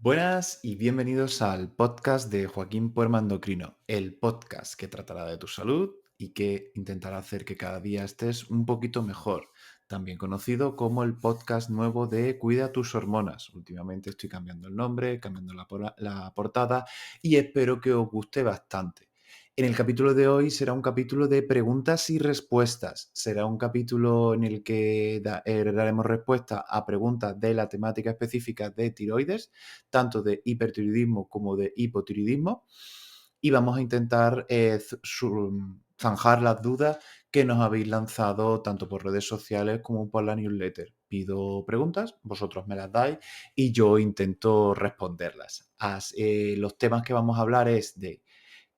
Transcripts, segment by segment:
Buenas y bienvenidos al podcast de Joaquín Puerma Endocrino, el podcast que tratará de tu salud y que intentará hacer que cada día estés un poquito mejor. También conocido como el podcast nuevo de Cuida tus hormonas. Últimamente estoy cambiando el nombre, cambiando la portada y espero que os guste bastante. En el capítulo de hoy será un capítulo de preguntas y respuestas. Será un capítulo en el que daremos respuesta a preguntas de la temática específica de tiroides, tanto de hipertiroidismo como de hipotiroidismo, y vamos a intentar zanjar las dudas que nos habéis lanzado tanto por redes sociales como por la newsletter. Pido preguntas, vosotros me las dais y yo intento responderlas. Los temas que vamos a hablar es de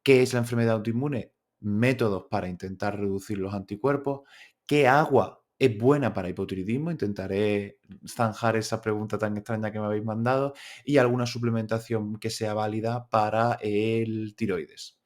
qué es la enfermedad autoinmune, métodos para intentar reducir los anticuerpos, qué agua es buena para hipotiroidismo, intentaré zanjar esa pregunta tan extraña que me habéis mandado, y alguna suplementación que sea válida para el tiroides.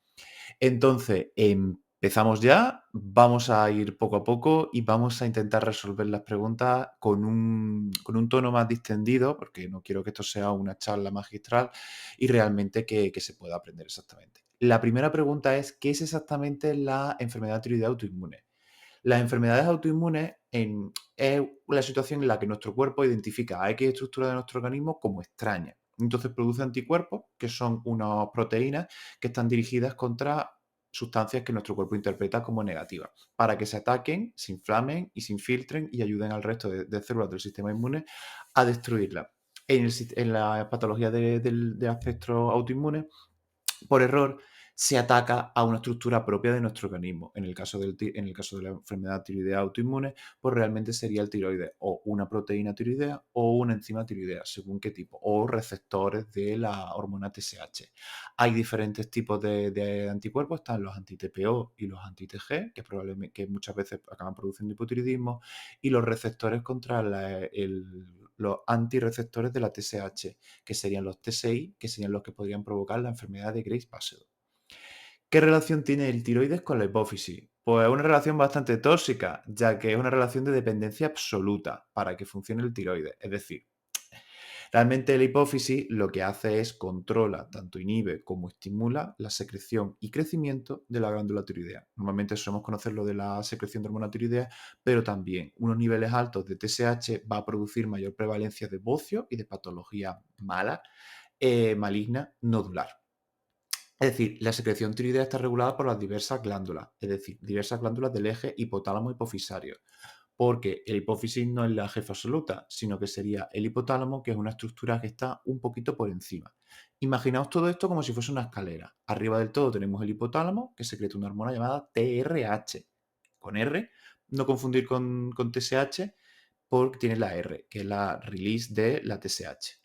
Entonces, empezamos ya, vamos a ir poco a poco y vamos a intentar resolver las preguntas con un tono más distendido, porque no quiero que esto sea una charla magistral y realmente que se pueda aprender exactamente. La primera pregunta es, ¿qué es exactamente la enfermedad tiroidea autoinmune? Las enfermedades autoinmunes es la situación en la que nuestro cuerpo identifica a X estructuras de nuestro organismo como extrañas. Entonces produce anticuerpos, que son unas proteínas que están dirigidas contra sustancias que nuestro cuerpo interpreta como negativas, para que se ataquen, se inflamen y se infiltren y ayuden al resto de células del sistema inmune a destruirlas. En la patología del espectro autoinmune, por error, se ataca a una estructura propia de nuestro organismo. En el caso de la enfermedad tiroidea autoinmune, pues realmente sería el tiroides, o una proteína tiroidea o una enzima tiroidea, según qué tipo, o receptores de la hormona TSH. Hay diferentes tipos de anticuerpos, están los anti-TPO y los anti-TG, que muchas veces acaban produciendo hipotiroidismo, y los receptores contra los antirreceptores de la TSH, que serían los TSI, que serían los que podrían provocar la enfermedad de Graves-Pascal. ¿Qué relación tiene el tiroides con la hipófisis? Pues una relación bastante tóxica, ya que es una relación de dependencia absoluta para que funcione el tiroides. Es decir, realmente la hipófisis lo que hace es controla, tanto inhibe como estimula la secreción y crecimiento de la glándula tiroidea. Normalmente solemos conocer lo de la secreción de hormona tiroidea, pero también unos niveles altos de TSH va a producir mayor prevalencia de bocio y de patología mala, maligna, nodular. Es decir, la secreción tiroidea está regulada por las diversas glándulas, es decir, diversas glándulas del eje hipotálamo hipofisario, porque el hipófisis no es la jefa absoluta, sino que sería el hipotálamo, que es una estructura que está un poquito por encima. Imaginaos todo esto como si fuese una escalera. Arriba del todo tenemos el hipotálamo, que secreta una hormona llamada TRH, con R, no confundir con TSH, porque tiene la R, que es la release de la TSH.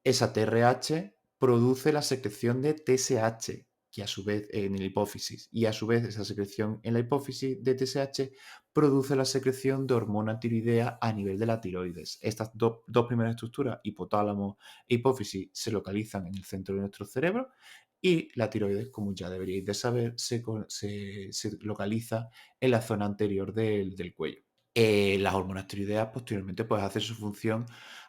Esa TRH produce la secreción de TSH, que a su vez en el hipófisis, y a su vez esa secreción en la hipófisis de TSH produce la secreción de hormona tiroidea a nivel de la tiroides. Estas dos primeras estructuras, hipotálamo e hipófisis, se localizan en el centro de nuestro cerebro, y la tiroides, como ya deberíais de saber, se localiza en la zona anterior del cuello. Las hormonas tiroideas posteriormente pues hacen su función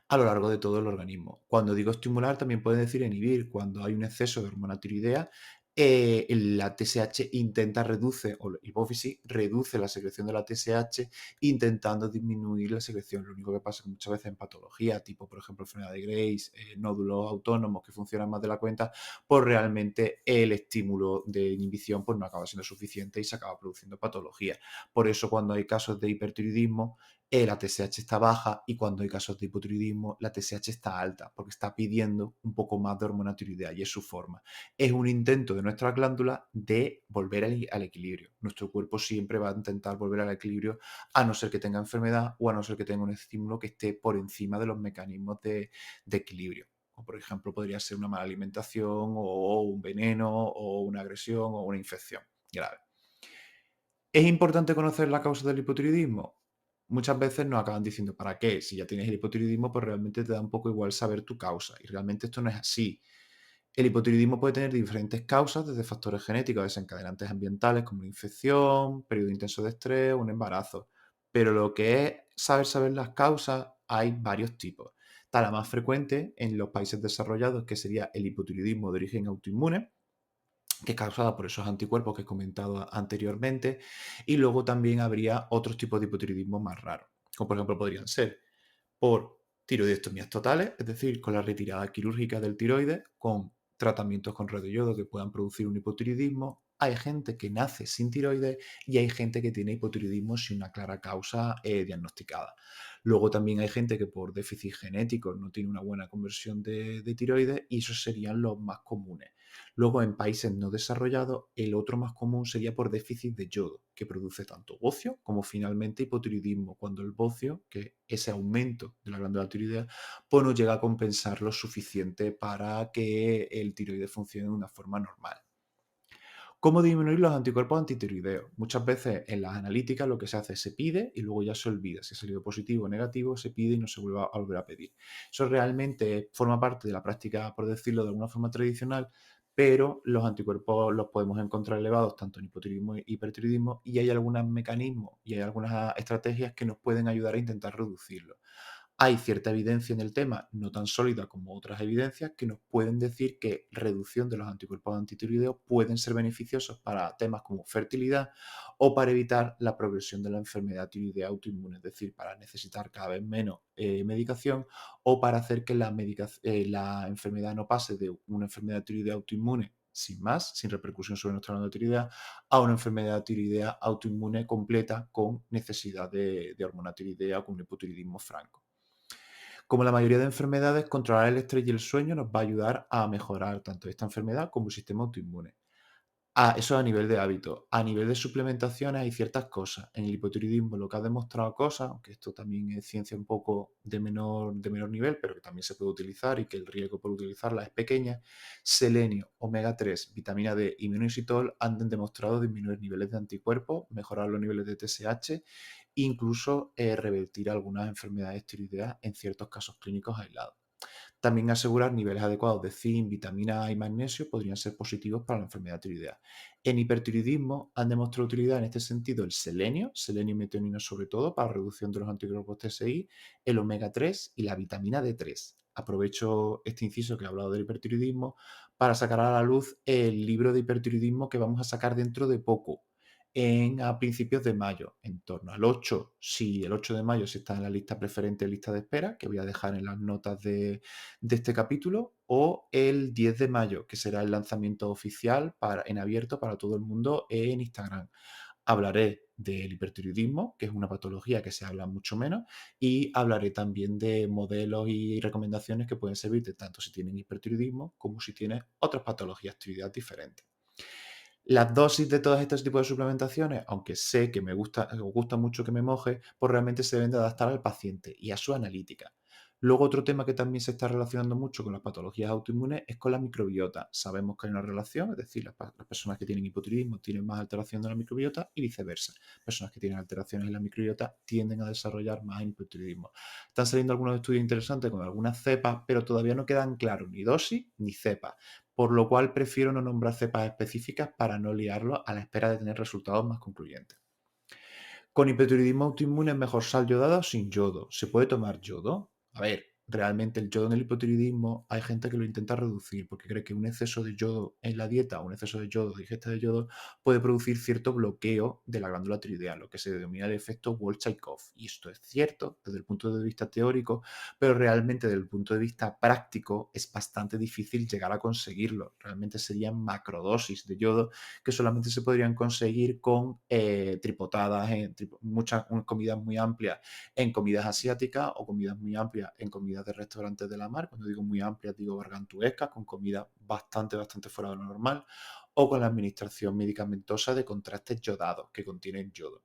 a lo largo de todo el organismo. Cuando digo estimular, también puede decir inhibir. Cuando hay un exceso de hormona tiroidea, la TSH intenta reduce, o la hipófisis reduce la secreción de la TSH intentando disminuir la secreción. Lo único que pasa es que muchas veces en patología, tipo por ejemplo enfermedad de Graves, nódulos autónomos que funcionan más de la cuenta, pues realmente el estímulo de inhibición pues no acaba siendo suficiente y se acaba produciendo patología. Por eso cuando hay casos de hipertiroidismo, la TSH está baja, y cuando hay casos de hipotiroidismo, la TSH está alta, porque está pidiendo un poco más de hormona tiroidea, y es su forma. Es un intento de nuestra glándula de volver al equilibrio. Nuestro cuerpo siempre va a intentar volver al equilibrio, a no ser que tenga enfermedad o a no ser que tenga un estímulo que esté por encima de los mecanismos de equilibrio. O por ejemplo, podría ser una mala alimentación, o un veneno, o una agresión, o una infección grave. ¿Es importante conocer la causa del hipotiroidismo? Muchas veces nos acaban diciendo, ¿para qué? Si ya tienes el hipotiroidismo, pues realmente te da un poco igual saber tu causa. Y realmente esto no es así. El hipotiroidismo puede tener diferentes causas, desde factores genéticos a desencadenantes ambientales como una infección, periodo intenso de estrés, un embarazo. Pero lo que es saber las causas, hay varios tipos. Está la más frecuente en los países desarrollados, que sería el hipotiroidismo de origen autoinmune, que es causada por esos anticuerpos que he comentado anteriormente, y luego también habría otros tipos de hipotiroidismo más raros, como por ejemplo podrían ser por tiroidectomías totales, es decir, con la retirada quirúrgica del tiroides, con tratamientos con radioyodo que puedan producir un hipotiroidismo. Hay gente que nace sin tiroides y hay gente que tiene hipotiroidismo sin una clara causa diagnosticada. Luego también hay gente que por déficit genético no tiene una buena conversión de tiroides y esos serían los más comunes. Luego, en países no desarrollados, el otro más común sería por déficit de yodo, que produce tanto bocio como finalmente hipotiroidismo, cuando el bocio, que es ese aumento de la glándula tiroidea, pues no llega a compensar lo suficiente para que el tiroides funcione de una forma normal. ¿Cómo disminuir los anticuerpos antitiroideos? Muchas veces en las analíticas lo que se hace es se pide y luego ya se olvida. Si ha salido positivo o negativo, se pide y no se vuelve a volver a pedir. Eso realmente forma parte de la práctica, por decirlo de alguna forma tradicional, pero los anticuerpos los podemos encontrar elevados tanto en hipotiroidismo e hipertiroidismo y hay algunos mecanismos y hay algunas estrategias que nos pueden ayudar a intentar reducirlo. Hay cierta evidencia en el tema, no tan sólida como otras evidencias, que nos pueden decir que reducción de los anticuerpos antitiroideos pueden ser beneficiosos para temas como fertilidad o para evitar la progresión de la enfermedad tiroidea autoinmune, es decir, para necesitar cada vez menos medicación o para hacer que la enfermedad no pase de una enfermedad tiroidea autoinmune sin más, sin repercusión sobre nuestra glándula tiroidea, a una enfermedad tiroidea autoinmune completa con necesidad de hormona tiroidea o con un hipotiroidismo franco. Como la mayoría de enfermedades, controlar el estrés y el sueño nos va a ayudar a mejorar tanto esta enfermedad como el sistema autoinmune. Eso a nivel de hábito. A nivel de suplementaciones hay ciertas cosas. En el hipotiroidismo lo que ha demostrado cosas, aunque esto también es ciencia un poco de menor nivel, pero que también se puede utilizar y que el riesgo por utilizarla es pequeña, selenio, omega 3, vitamina D y minoxidil han demostrado disminuir niveles de anticuerpos, mejorar los niveles de TSH, incluso revertir algunas enfermedades tiroideas en ciertos casos clínicos aislados. También asegurar niveles adecuados de zinc, vitamina A y magnesio podrían ser positivos para la enfermedad tiroidea. En hipertiroidismo han demostrado utilidad en este sentido el selenio y metionina sobre todo para reducción de los anticuerpos TSI, el omega 3 y la vitamina D3. Aprovecho este inciso que he hablado del hipertiroidismo para sacar a la luz el libro de hipertiroidismo que vamos a sacar dentro de poco, a principios de mayo, en torno al 8, si el 8 de mayo si está en la lista preferente, lista de espera, que voy a dejar en las notas de este capítulo, o el 10 de mayo, que será el lanzamiento oficial en abierto para todo el mundo en Instagram. Hablaré del hipertiroidismo, que es una patología que se habla mucho menos, y hablaré también de modelos y recomendaciones que pueden servirte tanto si tienen hipertiroidismo como si tienes otras patologías tiroideas diferentes. Las dosis de todos estos tipos de suplementaciones, aunque sé que os gusta mucho que me moje, pues realmente se deben de adaptar al paciente y a su analítica. Luego otro tema que también se está relacionando mucho con las patologías autoinmunes es con la microbiota. Sabemos que hay una relación, es decir, las personas que tienen hipotiroidismo tienen más alteración de la microbiota y viceversa. Personas que tienen alteraciones en la microbiota tienden a desarrollar más hipotiroidismo. Están saliendo algunos estudios interesantes con algunas cepas, pero todavía no quedan claros ni dosis ni cepas, por lo cual prefiero no nombrar cepas específicas para no liarlo a la espera de tener resultados más concluyentes. Con hipertiroidismo autoinmune es mejor sal yodada o sin yodo. ¿Se puede tomar yodo? A ver, realmente el yodo en el hipotiroidismo hay gente que lo intenta reducir porque cree que un exceso de yodo en la dieta o un exceso de yodo, de ingesta de yodo, puede producir cierto bloqueo de la glándula tiroidea, lo que se denomina el efecto Wolff-Chaikoff. Y esto es cierto desde el punto de vista teórico, pero realmente desde el punto de vista práctico es bastante difícil llegar a conseguirlo. Realmente serían macrodosis de yodo que solamente se podrían conseguir con tripotadas, muchas comidas muy amplias en comidas asiáticas o comidas muy amplias en comidas de restaurantes de la mar. Cuando digo muy amplias, digo gargantuescas, con comida bastante, bastante fuera de lo normal, o con la administración medicamentosa de contrastes yodados que contienen yodo.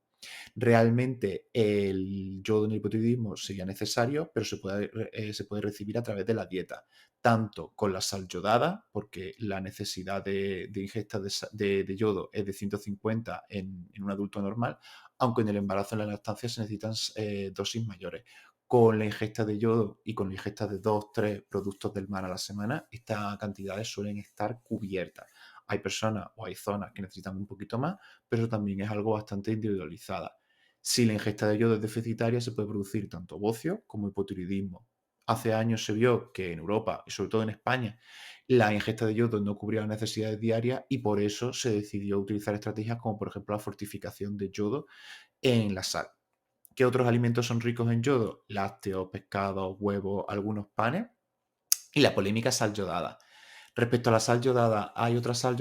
Realmente el yodo en el hipotiroidismo sería necesario, pero se puede recibir a través de la dieta, tanto con la sal yodada, porque la necesidad de ingesta de yodo es de 150 en un adulto normal, aunque en el embarazo y en la lactancia se necesitan dosis mayores. Con la ingesta de yodo y con la ingesta de 2 3 productos del mar a la semana, estas cantidades suelen estar cubiertas. Hay personas o hay zonas que necesitan un poquito más, pero eso también es algo bastante individualizada. Si la ingesta de yodo es deficitaria, se puede producir tanto bocio como hipotiroidismo. Hace años se vio que en Europa y sobre todo en España la ingesta de yodo no cubría las necesidades diarias y por eso se decidió utilizar estrategias como por ejemplo la fortificación de yodo en la sal. ¿Qué otros alimentos son ricos en yodo? Lácteos, pescados, huevos, algunos panes y la polémica sal yodada. Respecto a la sal yodada, hay otra sal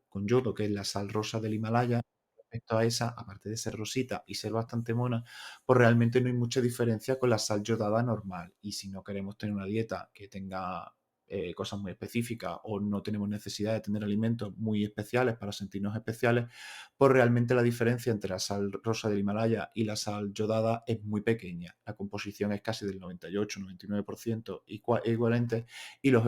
con yodo, que es la sal rosa del Himalaya. Respecto a esa, aparte de ser rosita y ser bastante mona, pues realmente no hay mucha diferencia con la sal yodada normal. Y si no queremos tener una dieta que tenga cosas muy específicas o no tenemos necesidad de tener alimentos muy especiales para sentirnos especiales, pues realmente la diferencia entre la sal rosa del Himalaya y la sal yodada es muy pequeña. La composición es casi del 98-99% equivalente y los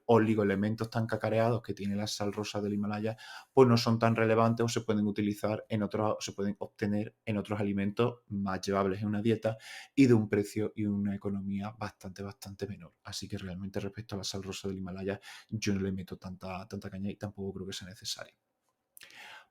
oligoelementos tan cacareados que tiene la sal rosa del Himalaya, pues no son tan relevantes o se pueden utilizar en otros, se pueden obtener en otros alimentos más llevables en una dieta y de un precio y una economía bastante menor. Así que realmente respecto a la sal rosa del Himalaya, yo no le meto tanta caña y tampoco creo que sea necesario.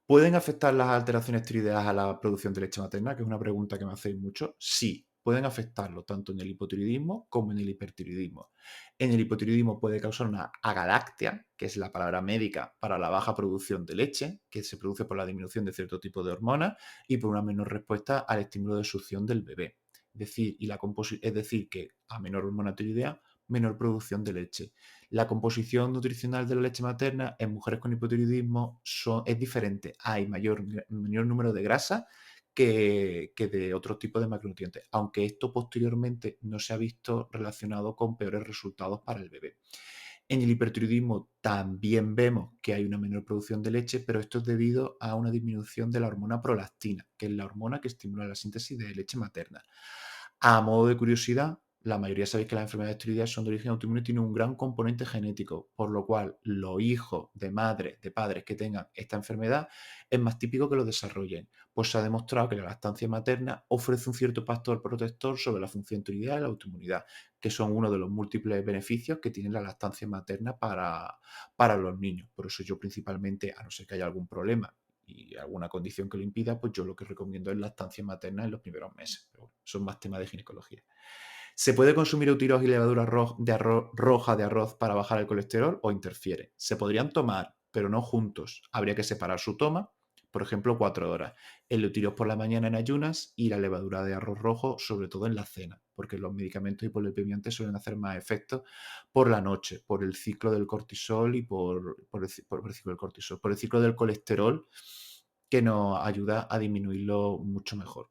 ¿Pueden afectar las alteraciones tiroideas a la producción de leche materna? Que es una pregunta que me hacéis mucho. Sí, pueden afectarlo tanto en el hipotiroidismo como en el hipertiroidismo. En el hipotiroidismo puede causar una agalactia, que es la palabra médica para la baja producción de leche, que se produce por la disminución de cierto tipo de hormonas y por una menor respuesta al estímulo de succión del bebé. Es decir, que a menor hormona tiroidea, menor producción de leche. La composición nutricional de la leche materna en mujeres con hipotiroidismo es diferente. Hay mayor número de grasa que de otros tipos de macronutrientes, aunque esto posteriormente no se ha visto relacionado con peores resultados para el bebé. En el hipertiroidismo también vemos que hay una menor producción de leche, pero esto es debido a una disminución de la hormona prolactina, que es la hormona que estimula la síntesis de leche materna. A modo de curiosidad, la mayoría sabéis que las enfermedades tiroideas son de origen autoinmune y tienen un gran componente genético, por lo cual los hijos de madres, de padres que tengan esta enfermedad es más típico que lo desarrollen, pues se ha demostrado que la lactancia materna ofrece un cierto factor protector sobre la función tiroidea y la autoinmunidad, que son uno de los múltiples beneficios que tiene la lactancia materna para los niños. Por eso yo principalmente, a no ser que haya algún problema y alguna condición que lo impida, pues yo lo que recomiendo es lactancia materna en los primeros meses. Pero bueno, son más temas de ginecología. ¿Se puede consumir eutirox y levadura roja de arroz para bajar el colesterol o interfiere? Se podrían tomar, pero no juntos. Habría que separar su toma, por ejemplo, 4 horas. El eutirox por la mañana en ayunas y la levadura de arroz rojo, sobre todo en la cena, porque los medicamentos hipolipemiantes suelen hacer más efecto por la noche, por el ciclo del cortisol y por el ciclo del colesterol, que nos ayuda a disminuirlo mucho mejor.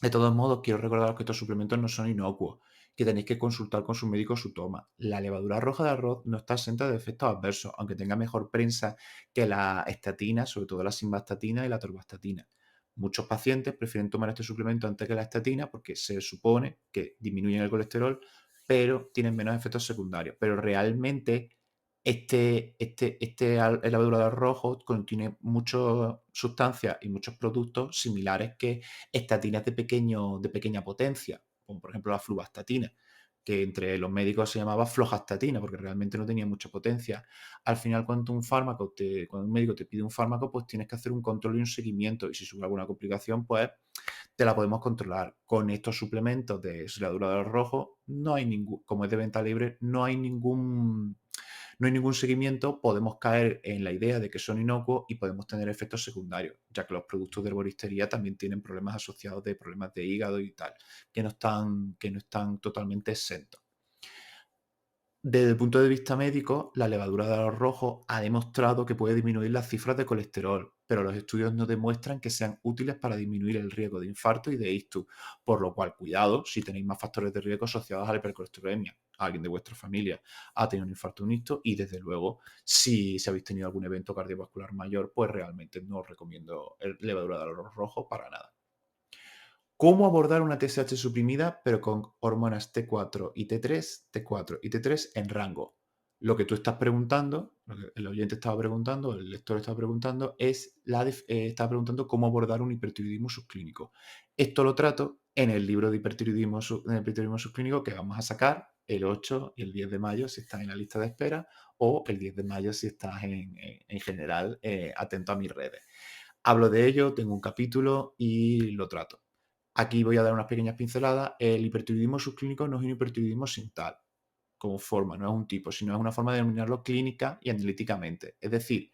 De todos modos, quiero recordaros que estos suplementos no son inocuos, que tenéis que consultar con su médico su toma. La levadura roja de arroz no está exenta de efectos adversos, aunque tenga mejor prensa que la estatina, sobre todo la simvastatina y la torvastatina. Muchos pacientes prefieren tomar este suplemento antes que la estatina porque se supone que disminuyen el colesterol, pero tienen menos efectos secundarios. Pero realmente levadura de arroz rojo contiene muchas sustancias y muchos productos similares que estatinas de pequeña potencia, como por ejemplo la fluvastatina, que entre los médicos se llamaba flojastatina porque realmente no tenía mucha potencia. Al final, cuando un médico te pide un fármaco, pues tienes que hacer un control y un seguimiento, y si sube alguna complicación, pues te la podemos controlar. Con estos suplementos de levadura de rojo, no hay ningún, como es de venta libre, no hay ningún seguimiento, podemos caer en la idea de que son inocuos y podemos tener efectos secundarios, ya que los productos de herboristería también tienen problemas asociados de problemas de hígado y tal, que no están totalmente exentos. Desde el punto de vista médico, la levadura de arroz rojo ha demostrado que puede disminuir las cifras de colesterol, pero los estudios no demuestran que sean útiles para disminuir el riesgo de infarto y de ictus, por lo cual cuidado si tenéis más factores de riesgo asociados a la hipercolesterolemia. Alguien de vuestra familia ha tenido un infarto o un ictus y desde luego si habéis tenido algún evento cardiovascular mayor, pues realmente no os recomiendo levadura de arroz rojo para nada. ¿Cómo abordar una TSH suprimida pero con hormonas T4 y T3, T4 y T3 en rango? Lo que tú estás preguntando, lo que el oyente estaba preguntando, el lector estaba preguntando, estaba preguntando cómo abordar un hipertiroidismo subclínico. Esto lo trato en el libro de hipertiroidismo subclínico que vamos a sacar el 8 y el 10 de mayo si estás en la lista de espera, o el 10 de mayo si estás en general atento a mis redes. Hablo de ello, tengo un capítulo y lo trato. Aquí voy a dar unas pequeñas pinceladas. El hipertiroidismo subclínico no es un hipertiroidismo sin tal, como forma, no es un tipo, sino es una forma de denominarlo clínica y analíticamente. Es decir,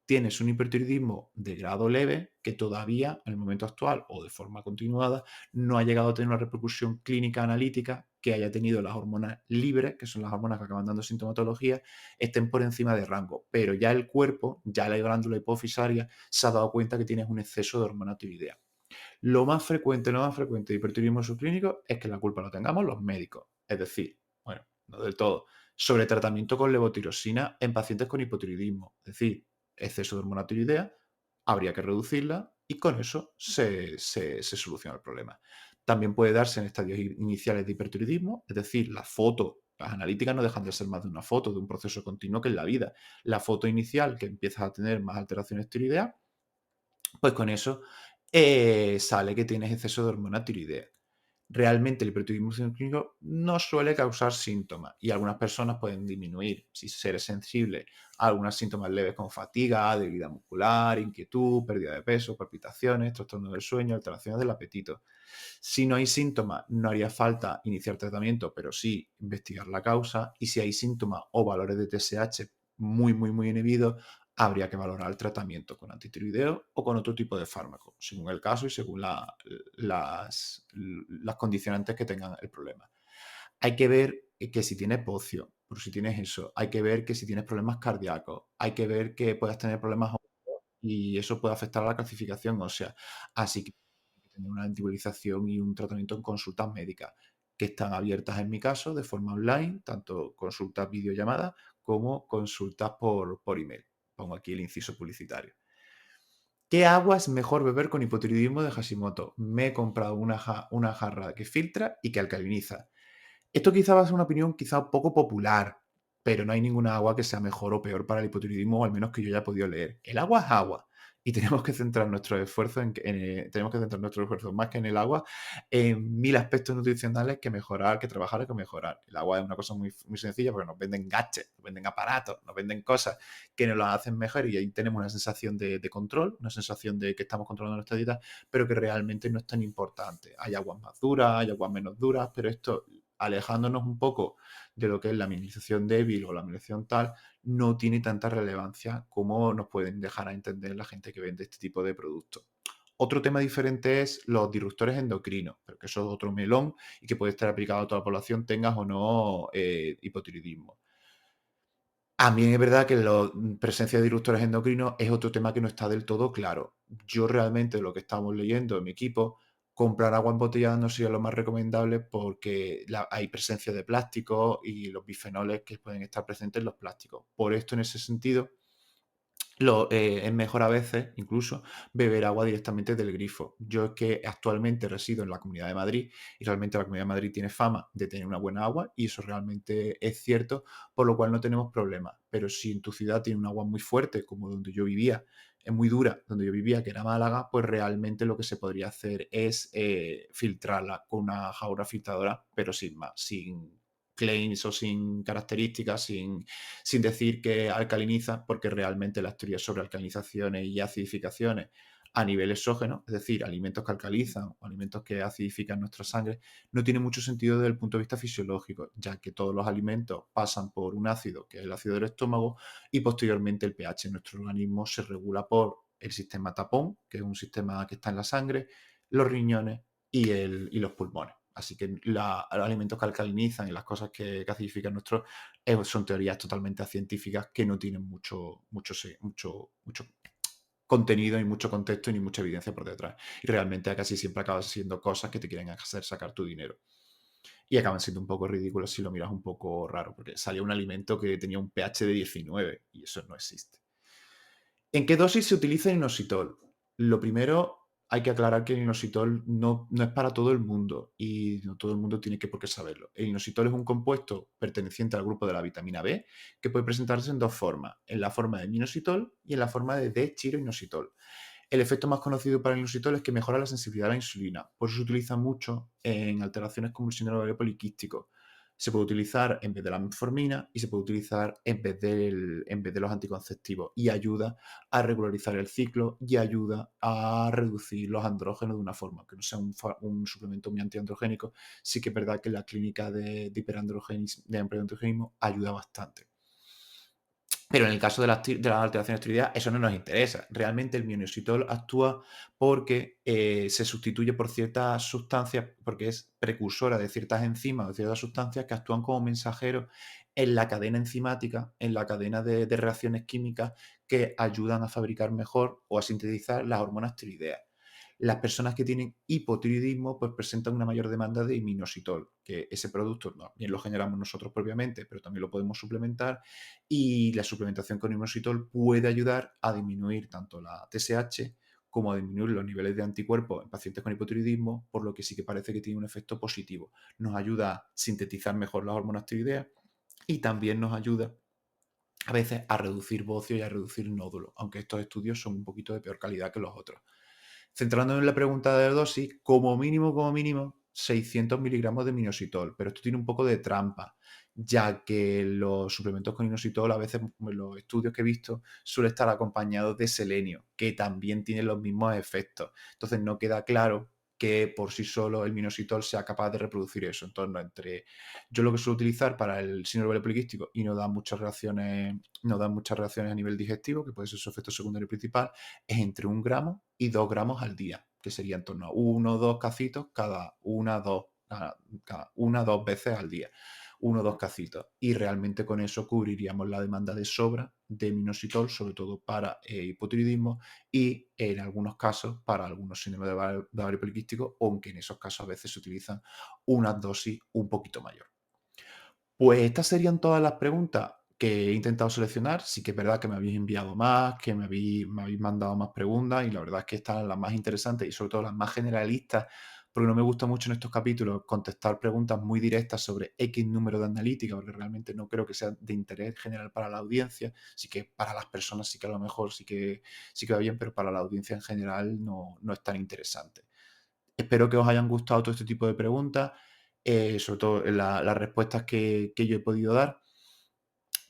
tienes un hipertiroidismo de grado leve que todavía, en el momento actual o de forma continuada, no ha llegado a tener una repercusión clínica analítica que haya tenido las hormonas libres, que son las hormonas que acaban dando sintomatología, estén por encima de rango. Pero ya el cuerpo, ya la glándula hipofisaria, se ha dado cuenta que tienes un exceso de hormona tiroidea. Lo más frecuente de hipertiroidismo subclínico es que la culpa lo tengamos los médicos. Es decir, bueno, no del todo. Sobre tratamiento con levotiroxina en pacientes con hipotiroidismo. Es decir, exceso de hormona tiroidea, habría que reducirla y con eso se soluciona el problema. También puede darse en estadios iniciales de hipertiroidismo, es decir, la foto, las analíticas no dejan de ser más de una foto, de un proceso continuo que en la vida. La foto inicial, que empiezas a tener más alteraciones tiroideas, pues con eso sale que tienes exceso de hormona tiroidea. Realmente el hipertiroidismo clínico no suele causar síntomas y algunas personas pueden disminuir si eres sensible a algunos síntomas leves como fatiga, debilidad muscular, inquietud, pérdida de peso, palpitaciones, trastorno del sueño, alteraciones del apetito. Si no hay síntomas, no haría falta iniciar tratamiento, pero sí investigar la causa. Y si hay síntomas o valores de TSH muy inhibidos, habría que valorar el tratamiento con antitiroideo o con otro tipo de fármaco, según el caso y según las condicionantes que tengan el problema. Hay que ver que si tienes pocio, por si tienes eso, hay que ver que si tienes problemas cardíacos, hay que ver que puedas tener problemas y eso puede afectar a la calcificación ósea. Así que hay que tener una antibiolización y un tratamiento en consultas médicas que están abiertas en mi caso de forma online, tanto consultas videollamadas como consultas por email. Pongo aquí el inciso publicitario. ¿Qué agua es mejor beber con hipotiroidismo de Hashimoto? Me he comprado una jarra que filtra y que alcaliniza. Esto quizá va a ser una opinión quizá poco popular, pero no hay ninguna agua que sea mejor o peor para el hipotiroidismo, o al menos que yo haya podido leer. El agua es agua y tenemos que centrar nuestro esfuerzo tenemos que centrar nuestro esfuerzo más que en el agua en mil aspectos nutricionales que mejorar, que trabajar, que mejorar. El agua es una cosa muy sencilla porque nos venden gadgets, nos venden aparatos, nos venden cosas que nos lo hacen mejor y ahí tenemos una sensación de control, una sensación de que estamos controlando nuestra dieta, pero que realmente no es tan importante. Hay aguas más duras, hay aguas menos duras, pero esto alejándonos un poco de lo que es la minimización débil o la minimización tal, no tiene tanta relevancia como nos pueden dejar a entender la gente que vende este tipo de productos. Otro tema diferente es los disruptores endocrinos, pero que eso es otro melón y que puede estar aplicado a toda la población, tengas o no hipotiroidismo. También es verdad que la presencia de disruptores endocrinos es otro tema que no está del todo claro. Yo realmente lo que estamos leyendo en mi equipo, comprar agua embotellada no sería lo más recomendable porque hay presencia de plásticos y los bifenoles que pueden estar presentes en los plásticos. Por esto, en ese sentido, es mejor a veces, incluso, beber agua directamente del grifo. Yo es que actualmente resido en la Comunidad de Madrid y realmente la Comunidad de Madrid tiene fama de tener una buena agua y eso realmente es cierto, por lo cual no tenemos problemas. Pero si en tu ciudad tiene un agua muy fuerte, como donde yo vivía, es muy dura, donde yo vivía, que era Málaga, pues realmente lo que se podría hacer es filtrarla con una jaula filtradora, pero sin más, sin claims o sin características, sin decir que alcaliniza, porque realmente las teorías sobre alcalinizaciones y acidificaciones a nivel exógeno, es decir, alimentos que alcalizan o alimentos que acidifican nuestra sangre, no tiene mucho sentido desde el punto de vista fisiológico, ya que todos los alimentos pasan por un ácido, que es el ácido del estómago, y posteriormente el pH en nuestro organismo se regula por el sistema tapón, que es un sistema que está en la sangre, los riñones y los pulmones. Así que los alimentos que alcalinizan y las cosas que acidifican nuestro son teorías totalmente científicas que no tienen mucho contenido, ni mucho contexto, ni mucha evidencia por detrás. Y realmente casi siempre acaban siendo cosas que te quieren hacer sacar tu dinero. Y acaban siendo un poco ridículos si lo miras un poco raro, porque salía un alimento que tenía un pH de 19 y eso no existe. ¿En qué dosis se utiliza el inositol? Lo primero, hay que aclarar que el inositol no es para todo el mundo y no todo el mundo tiene que por qué saberlo. El inositol es un compuesto perteneciente al grupo de la vitamina B que puede presentarse en dos formas, en la forma de inositol y en la forma de D-chiroinositol. El efecto más conocido para el inositol es que mejora la sensibilidad a la insulina, por eso se utiliza mucho en alteraciones como el síndrome ovario poliquístico. Se puede utilizar en vez de la metformina y se puede utilizar en vez de los anticonceptivos y ayuda a regularizar el ciclo y ayuda a reducir los andrógenos de una forma que no sea un suplemento muy antiandrogénico. Sí que es verdad que la clínica de hiperandrogenismo ayuda bastante. Pero en el caso de las alteraciones tiroideas, eso no nos interesa. Realmente el minoxidil actúa porque se sustituye por ciertas sustancias, porque es precursora de ciertas enzimas o de ciertas sustancias que actúan como mensajeros en la cadena enzimática, en la cadena de reacciones químicas que ayudan a fabricar mejor o a sintetizar las hormonas tiroideas. Las personas que tienen hipotiroidismo pues presentan una mayor demanda de minoxidil, que ese producto también lo generamos nosotros propiamente, pero también lo podemos suplementar, y la suplementación con inositol puede ayudar a disminuir tanto la TSH como a disminuir los niveles de anticuerpos en pacientes con hipotiroidismo, por lo que sí que parece que tiene un efecto positivo. Nos ayuda a sintetizar mejor las hormonas tiroideas y también nos ayuda a veces a reducir bocio y a reducir nódulos, aunque estos estudios son un poquito de peor calidad que los otros. Centrándonos en la pregunta de dosis, como mínimo, 600 miligramos de minoxidil, pero esto tiene un poco de trampa, ya que los suplementos con inositol, a veces en los estudios que he visto, suele estar acompañados de selenio, que también tiene los mismos efectos. Entonces no queda claro que por sí solo el minoxidil sea capaz de reproducir eso. Entonces, yo lo que suelo utilizar para el síndrome ovario poliquístico y no da muchas reacciones a nivel digestivo, que puede ser su efecto secundario principal, es entre 1 gramo y 2 gramos al día, que sería en torno a 1 o 2 cacitos cada una o dos veces al día. 1 o 2 cacitos. Y realmente con eso cubriríamos la demanda de sobra de minoxidil, sobre todo para hipotiroidismo y en algunos casos para algunos síndromes de ovario poliquístico, aunque en esos casos a veces se utilizan una dosis un poquito mayor. Pues estas serían todas las preguntas que he intentado seleccionar. Sí que es verdad que me habéis enviado más, que me habéis mandado más preguntas y la verdad es que estas son las más interesantes y sobre todo las más generalistas, porque no me gusta mucho en estos capítulos contestar preguntas muy directas sobre X número de analítica, porque realmente no creo que sea de interés general para la audiencia. Sí que para las personas sí que a lo mejor sí que va bien, pero para la audiencia en general no es tan interesante. Espero que os hayan gustado todo este tipo de preguntas, sobre todo las respuestas que yo he podido dar.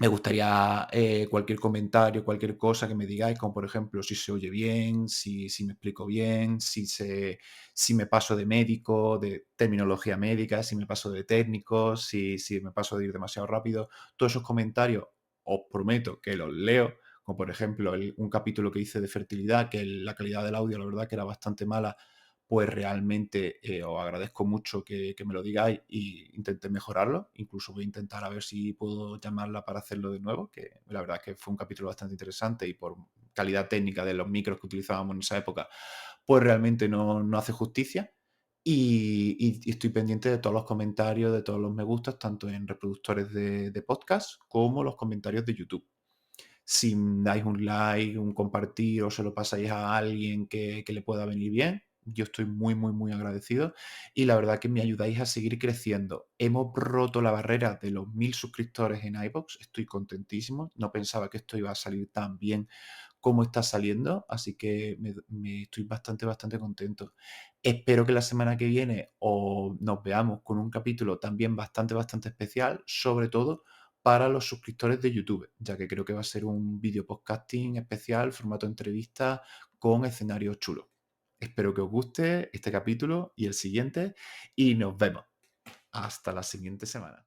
Me gustaría cualquier comentario, cualquier cosa que me digáis, como por ejemplo si se oye bien, si me explico bien, si me paso de médico, de terminología médica, si me paso de técnico, si me paso de ir demasiado rápido. Todos esos comentarios os prometo que los leo, como por ejemplo un capítulo que hice de fertilidad, que la calidad del audio la verdad que era bastante mala, pues realmente os agradezco mucho que me lo digáis e intenté mejorarlo. Incluso voy a intentar a ver si puedo llamarla para hacerlo de nuevo, que la verdad es que fue un capítulo bastante interesante y por calidad técnica de los micros que utilizábamos en esa época, pues realmente no hace justicia. Y estoy pendiente de todos los comentarios, de todos los me gustas, tanto en reproductores de podcast como los comentarios de YouTube. Si dais un like, un compartir o se lo pasáis a alguien que le pueda venir bien, yo estoy muy, muy, muy agradecido y la verdad que me ayudáis a seguir creciendo. Hemos roto la barrera de los 1000 suscriptores en iVoox, estoy contentísimo, no pensaba que esto iba a salir tan bien como está saliendo, así que me estoy bastante, bastante contento. Espero que la semana que viene nos veamos con un capítulo también bastante, bastante especial, sobre todo para los suscriptores de YouTube, ya que creo que va a ser un video podcasting especial, formato entrevista con escenarios chulos. Espero que os guste este capítulo y el siguiente y nos vemos. Hasta la siguiente semana.